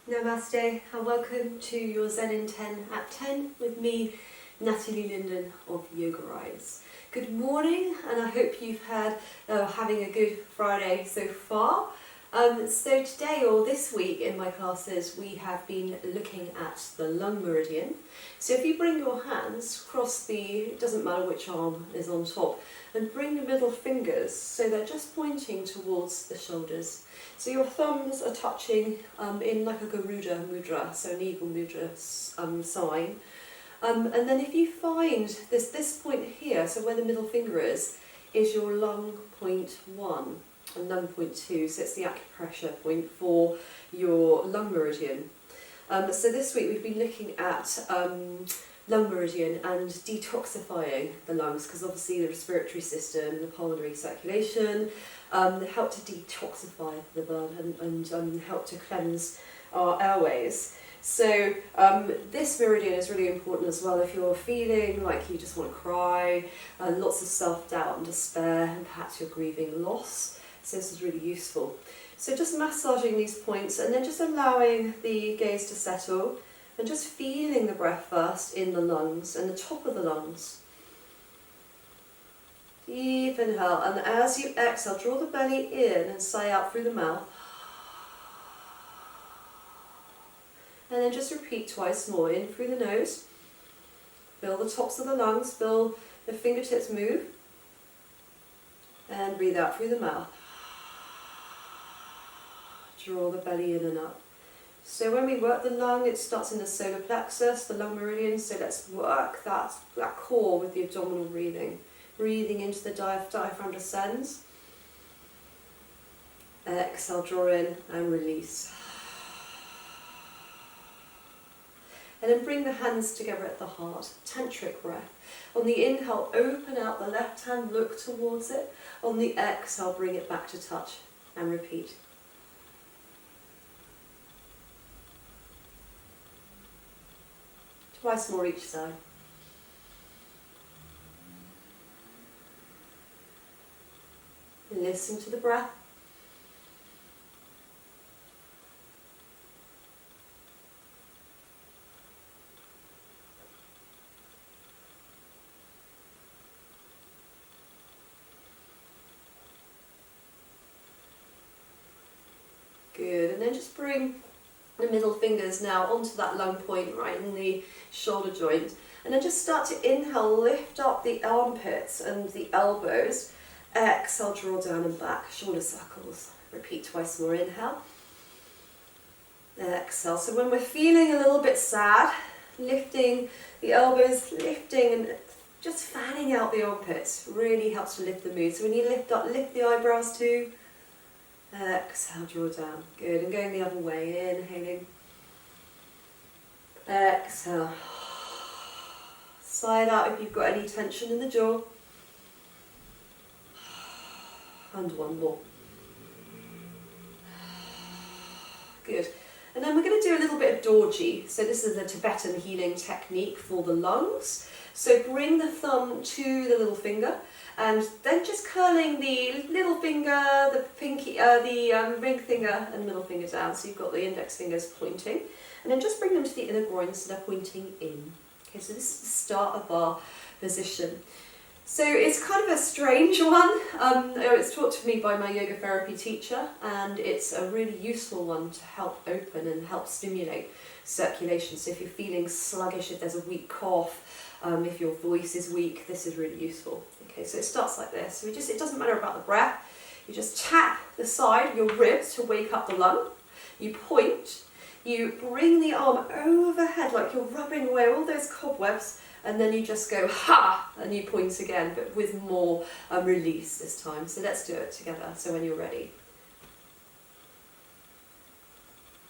Namaste and welcome to your Zen in 10 at 10 with me, Natalie Linden of Yoga Rise. Good morning, and I hope you've had having a good Friday so far. So today or this week in my classes we have been looking at the lung meridian. So if you bring your hands across it doesn't matter which arm is on top, and bring the middle fingers so they're just pointing towards the shoulders. So your thumbs are touching in like a Garuda mudra, so an eagle mudra sign. And then if you find this point here, so where the middle finger is your lung point 1 and lung point 2, so it's the acupressure point for your lung meridian. So this week we've been looking at lung meridian and detoxifying the lungs, because obviously the respiratory system, the pulmonary circulation, help to detoxify the blood and help to cleanse our airways. So this meridian is really important as well if you're feeling like you just want to cry, lots of self-doubt and despair, and perhaps you're grieving loss. So this is really useful. So just massaging these points and then just allowing the gaze to settle and just feeling the breath first in the lungs and the top of the lungs. Deep inhale, and as you exhale, draw the belly in and sigh out through the mouth. And then just repeat twice more, in through the nose. Feel the tops of the lungs, feel the fingertips move. And breathe out through the mouth. Draw the belly in and up. So when we work the lung, it starts in the solar plexus, the lung meridian, so let's work that core with the abdominal breathing. Breathing into the diaphragm descends. Exhale, draw in and release. And then bring the hands together at the heart, tantric breath. On the inhale, open out the left hand, look towards it. On the exhale, bring it back to touch and repeat. Twice more each side. Listen to the breath. Good, and then just bring the middle fingers now onto that lung point right in the shoulder joint, and then just start to inhale, lift up the armpits and the elbows. Exhale, draw down and back, shoulder circles. Repeat twice more, inhale. Exhale. So when we're feeling a little bit sad, lifting the elbows, lifting and just fanning out the armpits really helps to lift the mood. So when you lift up, lift the eyebrows too. Exhale, draw down. Good, and going the other way, inhaling. Exhale. Sigh it out if you've got any tension in the jaw. And one more. Good. And then we're going to do a little bit of dorji. So this is a Tibetan healing technique for the lungs. So bring the thumb to the little finger, and then just curling the little finger, the pinky, the ring finger and middle finger down. So you've got the index fingers pointing, and then just bring them to the inner groin so they're pointing in. Okay, so this is the start of our position. So it's kind of a strange one. It's taught to me by my yoga therapy teacher, and it's a really useful one to help open and help stimulate circulation. So if you're feeling sluggish, if there's a weak cough, if your voice is weak, this is really useful. Okay, so it starts like this. So it doesn't matter about the breath. You just tap the side of your ribs to wake up the lung. You point. You bring the arm overhead like you're rubbing away all those cobwebs. And then you just go, ha, and you point again, but with more release this time. So let's do it together, so when you're ready.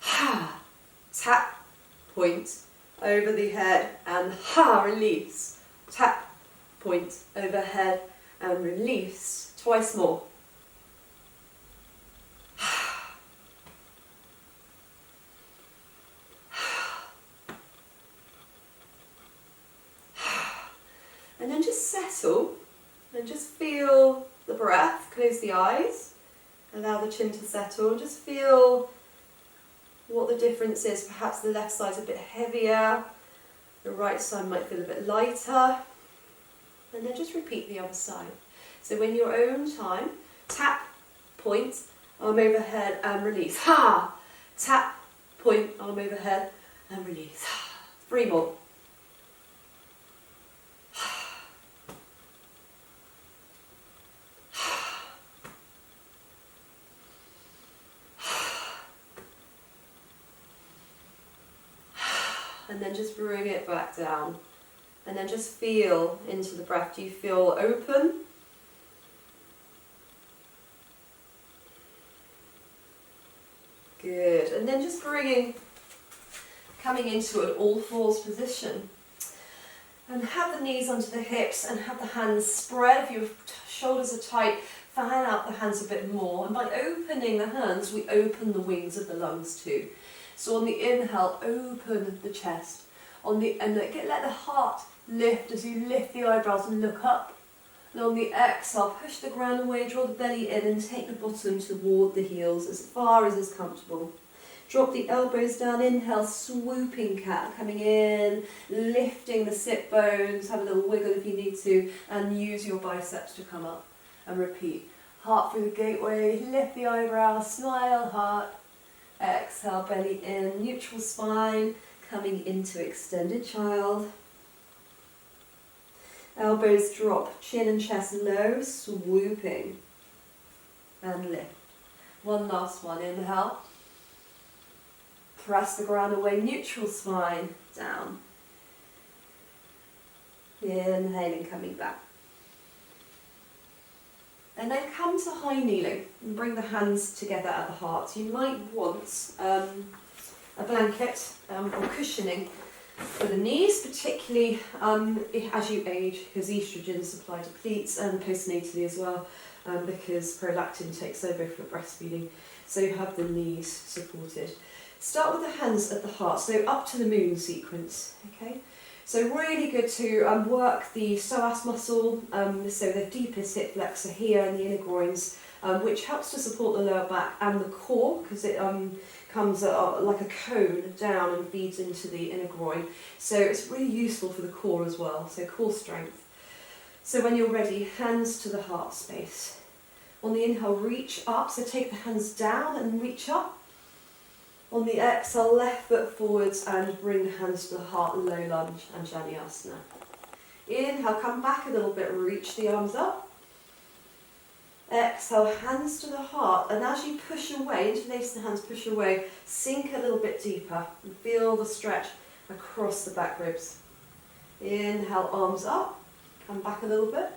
Ha, tap, point, over the head, and ha, release. Tap, point, overhead, and release. Twice more. And then just settle and just feel the breath. Close the eyes, allow the chin to settle. Just feel what the difference is. Perhaps the left side's a bit heavier, the right side might feel a bit lighter. And then just repeat the other side. So in your own time, tap, point, arm overhead and release. Ha! Tap, point, arm overhead and release. 3 more. And then just bring it back down. And then just feel into the breath. Do you feel open? Good. And then just coming into an all fours position. And have the knees onto the hips and have the hands spread. If your shoulders are tight, fan out the hands a bit more. And by opening the hands, we open the wings of the lungs too. So on the inhale, open the chest. Let the heart lift as you lift the eyebrows and look up. And on the exhale, push the ground away, draw the belly in and take the bottom toward the heels as far as is comfortable. Drop the elbows down, inhale, swooping cat, coming in, lifting the sit bones, have a little wiggle if you need to, and use your biceps to come up. And repeat. Heart through the gateway, lift the eyebrows, smile, heart. Exhale, belly in, neutral spine, coming into extended child. Elbows drop, chin and chest low, swooping. And lift. One last one, inhale. Press the ground away, neutral spine, down. Inhaling, coming back. And then come to high kneeling and bring the hands together at the heart. You might want a blanket or cushioning for the knees, particularly as you age, because estrogen supply depletes and postnatally as well, because prolactin takes over for breastfeeding. So you have the knees supported. Start with the hands at the heart, so up to the moon sequence. Okay. So really good to work the psoas muscle, so the deepest hip flexor here and the inner groins, which helps to support the lower back and the core, because it comes like a cone down and feeds into the inner groin. So it's really useful for the core as well, so core strength. So when you're ready, hands to the heart space. On the inhale, reach up, so take the hands down and reach up. On the exhale, left foot forwards and bring the hands to the heart, low lunge and asana. Inhale, come back a little bit, reach the arms up. Exhale, hands to the heart, and as you push away, interlace the hands, push away, sink a little bit deeper and feel the stretch across the back ribs. Inhale, arms up, come back a little bit.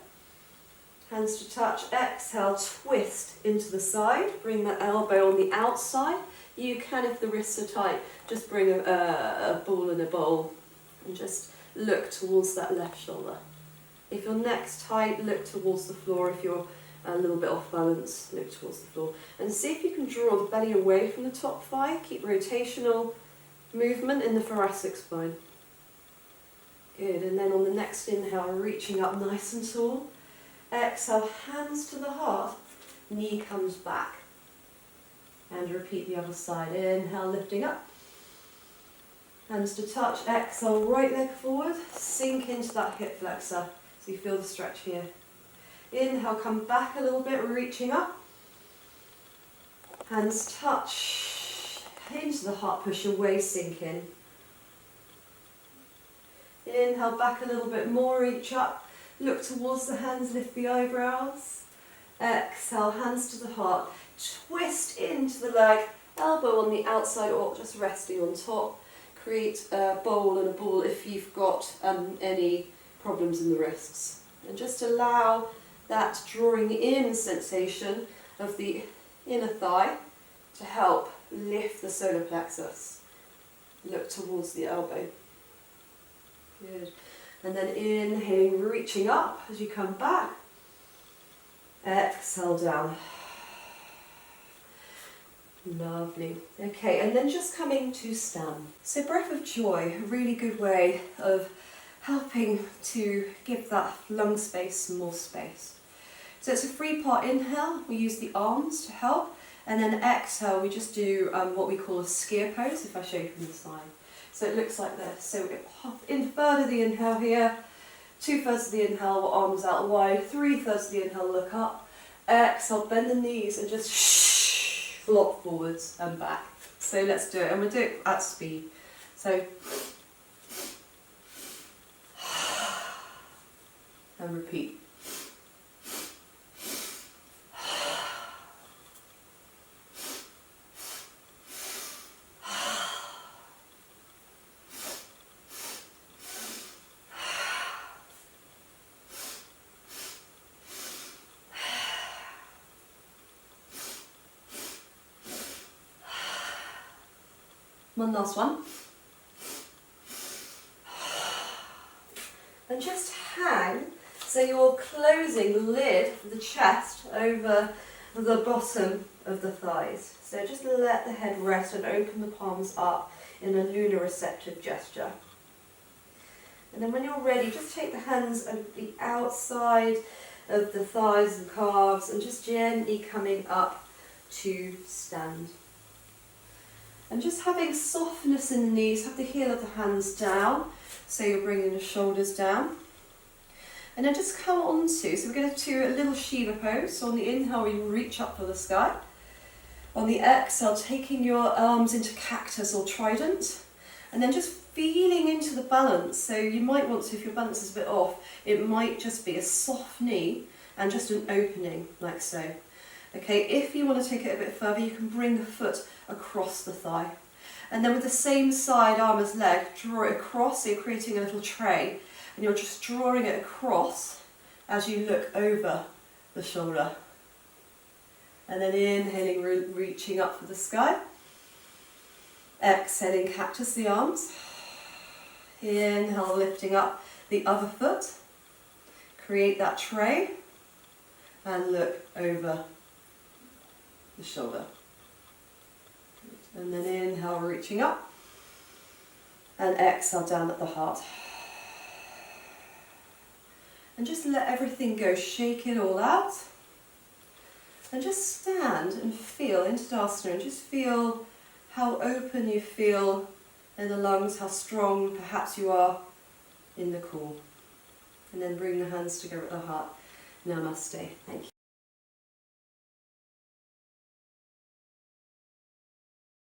Hands to touch, exhale, twist into the side, bring the elbow on the outside. You can, if the wrists are tight, just bring a ball in a bowl and just look towards that left shoulder. If your neck's tight, look towards the floor. If you're a little bit off balance, look towards the floor. And see if you can draw the belly away from the top thigh. Keep rotational movement in the thoracic spine. Good, and then on the next inhale, reaching up nice and tall. Exhale, hands to the heart, knee comes back. And repeat the other side. Inhale, lifting up. Hands to touch. Exhale, right leg forward. Sink into that hip flexor. So you feel the stretch here. Inhale, come back a little bit, reaching up. Hands touch. Into the heart, push away, sink in. Inhale, back a little bit more, reach up. Look towards the hands, lift the eyebrows. Exhale, hands to the heart. Twist into the leg, elbow on the outside or just resting on top. Create a bowl and a ball if you've got any problems in the wrists. And just allow that drawing in sensation of the inner thigh to help lift the solar plexus. Look towards the elbow. Good. And then inhaling, reaching up as you come back. Exhale down. Lovely. Okay, and then just coming to stand. So breath of joy, a really good way of helping to give that lung space some more space. So it's a 3-part inhale. We use the arms to help, And then exhale, we just do what we call a skier pose, if I show you from the side. So it looks like this. So we hop in, third of the inhale here, 2/3 of the inhale, arms out wide, 3/3 of the inhale, look up. Exhale, bend the knees and just flop forwards and back. So let's do it, and we'll do it at speed. So, and repeat. One last one. And just hang, so you're closing the lid of the chest over the bottom of the thighs. So just let the head rest and open the palms up in a lunar receptive gesture. And then when you're ready, just take the hands over the outside of the thighs and calves and just gently coming up to stand. And just having softness in the knees, have the heel of the hands down, so you're bringing the shoulders down. And then just come onto, so we're going to do a little Shiva pose. So on the inhale, you reach up for the sky. On the exhale, taking your arms into cactus or trident. And then just feeling into the balance. So you might want to, if your balance is a bit off, it might just be a soft knee and just an opening, like so. Okay, if you want to take it a bit further, you can bring the foot across the thigh. And then with the same side arm as leg, draw it across, so you're creating a little tray. And you're just drawing it across as you look over the shoulder. And then inhaling, reaching up for the sky. Exhaling, cactus the arms. Inhale, lifting up the other foot. Create that tray. And look over the shoulder. And then inhale, reaching up. And exhale, down at the heart. And just let everything go, shake it all out. And just stand and feel into Tadasana and just feel how open you feel in the lungs, how strong perhaps you are in the core. And then bring the hands together at the heart. Namaste. Thank you.